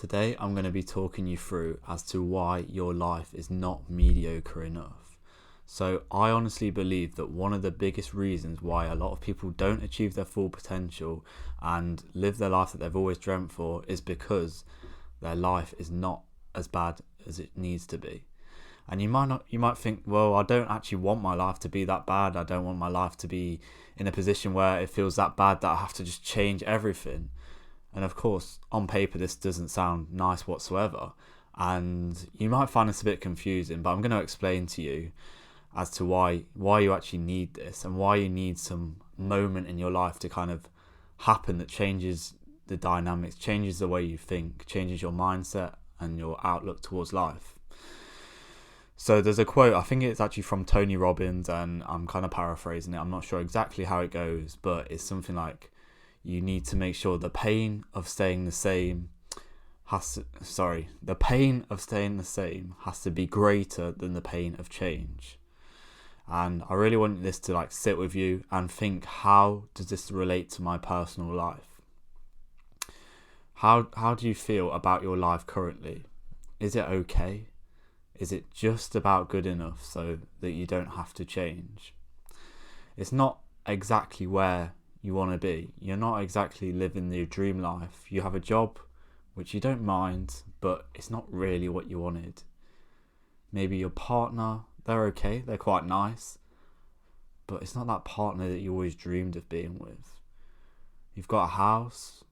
Today I'm going to be talking you through as to why your life is not mediocre enough. So I honestly believe that one of the biggest reasons why a lot of people don't achieve their full potential and live their life that they've always dreamt for is because their life is not as bad as it needs to be. And you might think, well, I don't actually want my life to be that bad. I don't want my life to be in a position where it feels that bad that I have to just change everything. And of course, on paper, this doesn't sound nice whatsoever. And you might find this a bit confusing, but I'm going to explain to you as to why you actually need this and why you need some moment in your life to kind of happen that changes the dynamics, changes the way you think, changes your mindset and your outlook towards life. So there's a quote, I think it's actually from Tony Robbins, and I'm kind of paraphrasing it. I'm not sure exactly how it goes, but it's something like, you need to make sure the pain of staying the same has to be greater than the pain of change. And I really want this to sit with you and think, how does this relate to my personal life? How do you feel about your life currently? Is it okay? Is it just about good enough so that you don't have to change? It's not exactly where you want to be. You're not exactly living your dream life. You have a job which you don't mind, but it's not really what you wanted. Maybe your partner, they're okay, they're quite nice, but it's not that partner that you always dreamed of being with. You've got a house,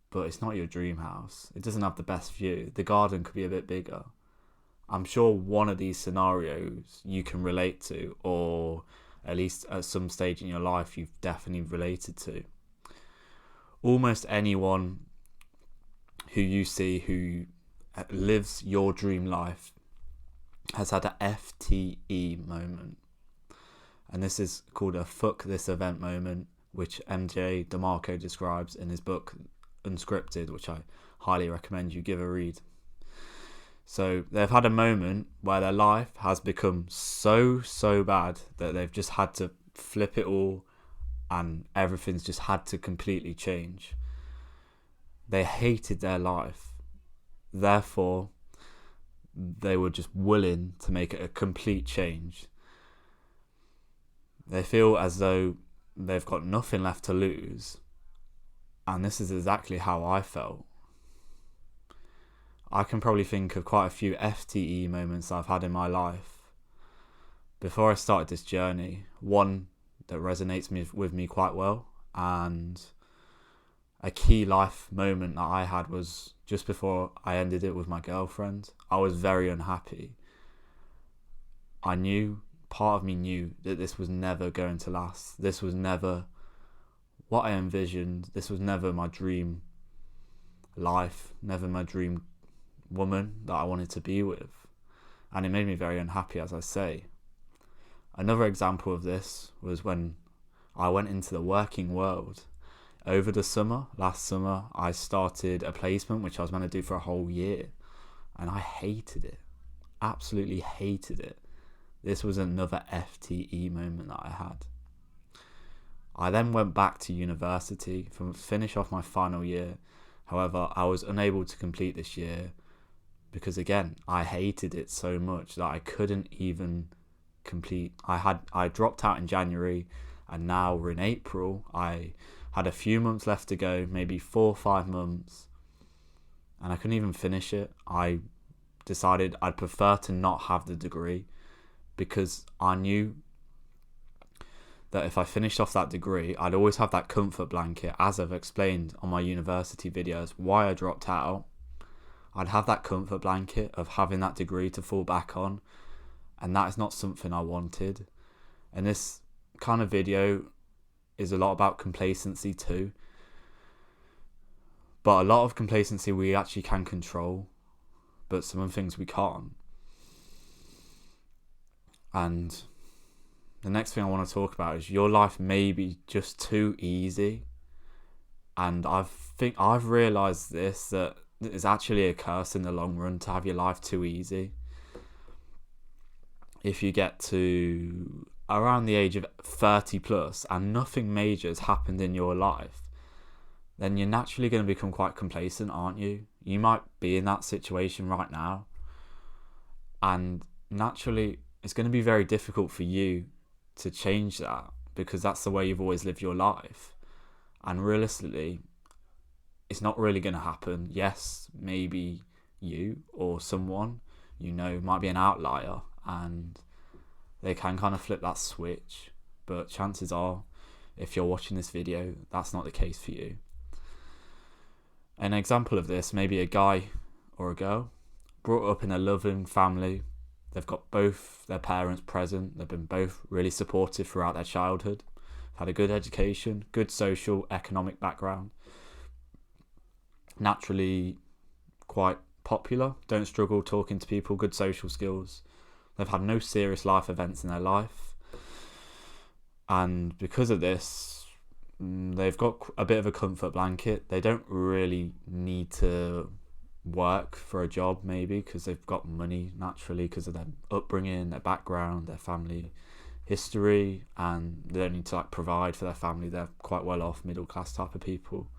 but it's not your dream house. It doesn't have the best view. The garden could be a bit bigger. I'm sure one of these scenarios you can relate to, or at least at some stage in your life you've definitely related to. Almost anyone who you see who lives your dream life has had a FTE moment. And this is called a fuck this event moment, which MJ DeMarco describes in his book Unscripted, which I highly recommend you give a read. So they've had a moment where their life has become so bad that they've just had to flip it all and everything's just had to completely change. They hated their life. Therefore, they were just willing to make it a complete change. They feel as though they've got nothing left to lose. And this is exactly how I felt. I can probably think of quite a few FTE moments I've had in my life before I started this journey. One that resonates with me quite well, and a key life moment that I had was just before I ended it with my girlfriend. I was very unhappy. Part of me knew that this was never going to last. This was never what I envisioned. This was never my dream life, never my dream woman that I wanted to be with, and it made me very unhappy, as I say. Another example of this was when I went into the working world. Over the last summer, I started a placement which I was meant to do for a whole year, and I hated it, absolutely hated it. This was another FTE moment that I had. I then went back to university to finish off my final year. However, I was unable to complete this year because, again, I hated it so much that I couldn't even complete. I dropped out in January, and now we're in April. I had a few months left to go, maybe 4 or 5 months, and I couldn't even finish it. I decided I'd prefer to not have the degree because I knew that if I finished off that degree, I'd always have that comfort blanket, as I've explained on my university videos, why I dropped out. I'd have that comfort blanket of having that degree to fall back on, and that is not something I wanted. And this kind of video is a lot about complacency too, but a lot of complacency we actually can control, but some of the things we can't. And the next thing I want to talk about is your life may be just too easy. And I've realised this, that it's actually a curse in the long run to have your life too easy. If you get to around the age of 30 plus and nothing major has happened in your life, then you're naturally going to become quite complacent, aren't you? You might be in that situation right now, and naturally it's going to be very difficult for you to change that, because that's the way you've always lived your life. And realistically, it's not really going to happen. Yes, maybe you or someone you know might be an outlier and they can kind of flip that switch, but chances are, if you're watching this video, that's not the case for you. An example of this, maybe a guy or a girl brought up in a loving family. They've got both their parents present. They've been both really supportive throughout their childhood, had a good education, good social, economic background, naturally quite popular, don't struggle talking to people, good social skills. They've had no serious life events in their life, and because of this, they've got a bit of a comfort blanket. They don't really need to work for a job, maybe because they've got money naturally because of their upbringing, their background, their family history, and they don't need to like provide for their family. They're quite well off, middle class type of people.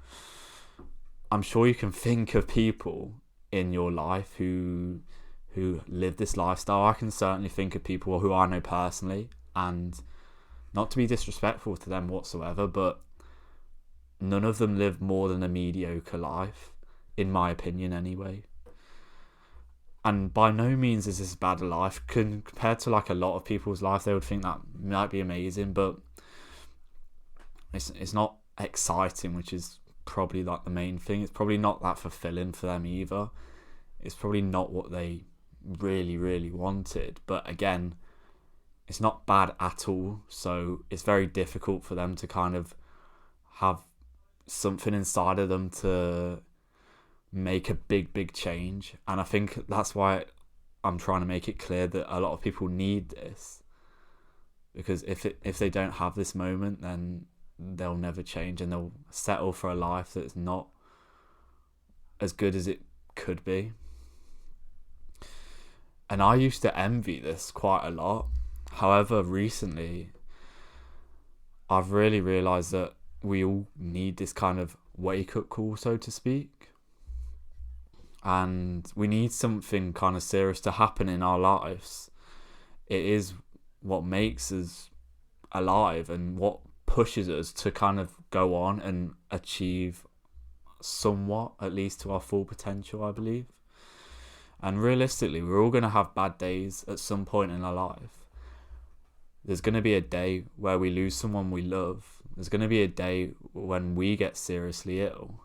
I'm sure you can think of people in your life who live this lifestyle. I can certainly think of people who I know personally, and not to be disrespectful to them whatsoever, but none of them live more than a mediocre life, in my opinion anyway. And by no means is this bad a life. Compared to like a lot of people's life, they would think that might be amazing, but it's not exciting, which is probably like the main thing. It's probably not that fulfilling for them either. It's probably not what they really wanted. But again, it's not bad at all, so it's very difficult for them to kind of have something inside of them to make a big change. And I think that's why I'm trying to make it clear that a lot of people need this, because if they don't have this moment, then they'll never change, and they'll settle for a life that's not as good as it could be. And I used to envy this quite a lot. However, recently I've really realised that we all need this kind of wake-up call, so to speak. And we need something kind of serious to happen in our lives. It is what makes us alive and what pushes us to kind of go on and achieve somewhat, at least to our full potential, I believe. And realistically, we're all going to have bad days at some point in our life. There's going to be a day where we lose someone we love. There's going to be a day when we get seriously ill.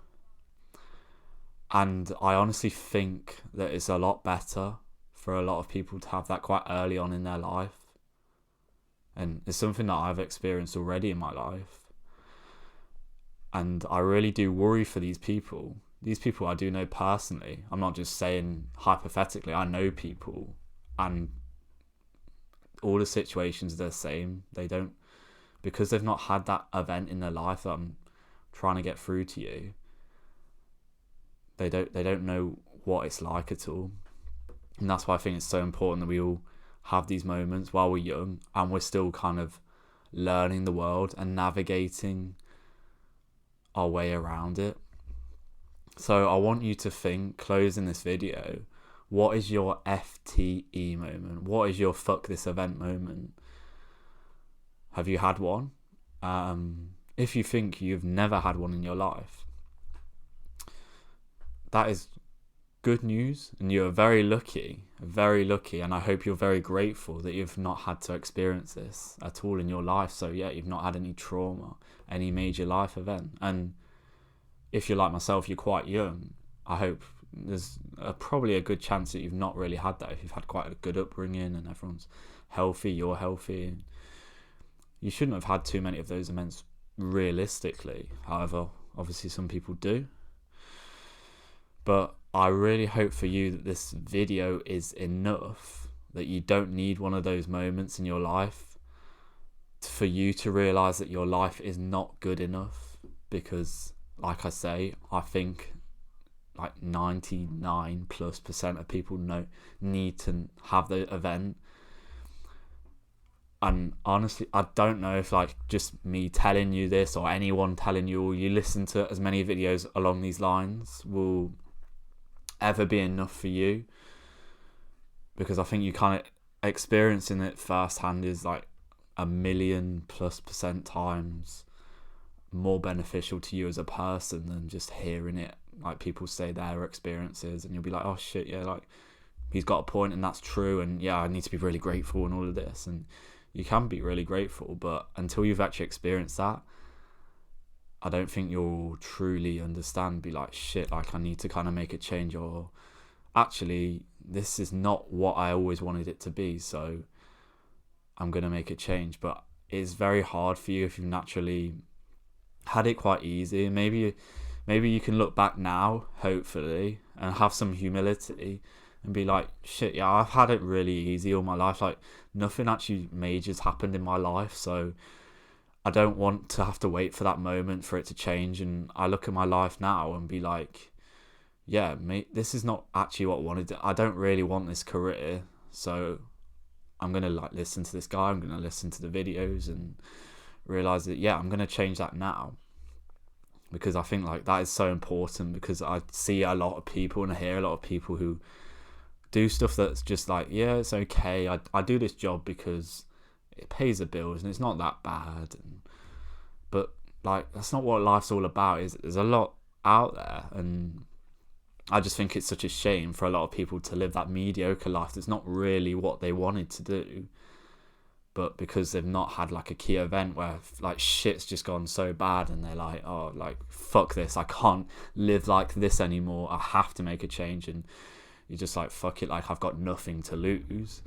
And I honestly think that it's a lot better for a lot of people to have that quite early on in their life. And it's something that I've experienced already in my life. And I really do worry for these people. These people I do know personally. I'm not just saying hypothetically. I know people, and all the situations are the same. They don't, because they've not had that event in their life that I'm trying to get through to you. They don't know what it's like at all. And that's why I think it's so important that we all have these moments while we're young and we're still kind of learning the world and navigating our way around it. So I want you to think, closing this video, what is your FTE moment? What is your fuck this event moment? Have you had one? If you think you've never had one in your life, that is good news, and you're very lucky, and I hope you're very grateful that you've not had to experience this at all in your life. So yeah, you've not had any trauma, any major life event. And if you're like myself, you're quite young, I hope there's probably a good chance that you've not really had that. If you've had quite a good upbringing and everyone's healthy, you're healthy, and you shouldn't have had too many of those events realistically. However, obviously some people do. But I really hope for you that this video is enough, that you don't need one of those moments in your life for you to realise that your life is not good enough. Because, like I say, I think like 99+% of people need to have the event. And honestly, I don't know if like just me telling you this or anyone telling you, or you listen to as many videos along these lines, will ever be enough for you, because I think you kind of experiencing it firsthand is like 1,000,000+% times more beneficial to you as a person than just hearing it, like people say their experiences, and you'll be like, oh shit, yeah, like he's got a point and that's true, and yeah, I need to be really grateful and all of this, and you can be really grateful, but until you've actually experienced that, I don't think you'll truly understand, be like, shit, like I need to kind of make a change, or actually this is not what I always wanted it to be, so I'm going to make a change. But it's very hard for you if you've naturally had it quite easy. Maybe you can look back now, hopefully, and have some humility and be like, shit, yeah, I've had it really easy all my life. Like, nothing actually major's happened in my life, so I don't want to have to wait for that moment for it to change. And I look at my life now and be like, yeah, mate, this is not actually what I wanted. I don't really want this career, so I'm going to like listen to this guy, I'm going to listen to the videos and realize that, yeah, I'm going to change that now. Because I think like that is so important, because I see a lot of people and I hear a lot of people who do stuff that's just like, yeah, it's okay, I do this job because it pays the bills and it's not that bad, but like that's not what life's all about. There's a lot out there, and I just think it's such a shame for a lot of people to live that mediocre life that's not really what they wanted to do, but because they've not had like a key event where like shit's just gone so bad and they're like, oh, like fuck this, I can't live like this anymore, I have to make a change, and you're just like, fuck it, like I've got nothing to lose,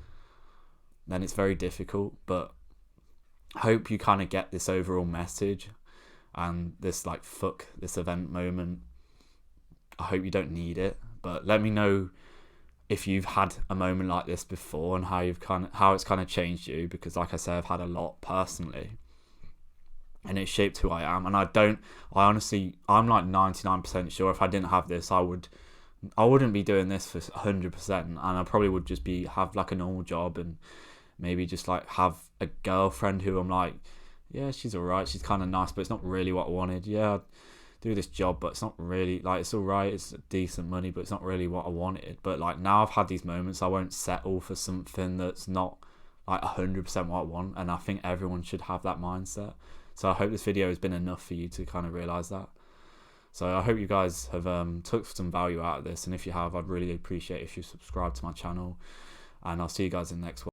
then it's very difficult. But I hope you kind of get this overall message, and this like fuck this event moment, I hope you don't need it. But let me know if you've had a moment like this before and how it's kind of changed you, because like I said, I've had a lot personally and it shaped who I am. And I'm like 99% sure if I didn't have this, I wouldn't be doing this for 100%, and I probably would just have like a normal job and maybe just like have a girlfriend who I'm like, yeah, she's alright, she's kind of nice, but it's not really what I wanted. Yeah, I'd do this job, but it's not really like, it's alright, it's decent money, but it's not really what I wanted. But like now I've had these moments, I won't settle for something that's not like 100% what I want, and I think everyone should have that mindset. So I hope this video has been enough for you to kind of realise that. So I hope you guys have took some value out of this, and if you have, I'd really appreciate if you subscribe to my channel, and I'll see you guys in the next one.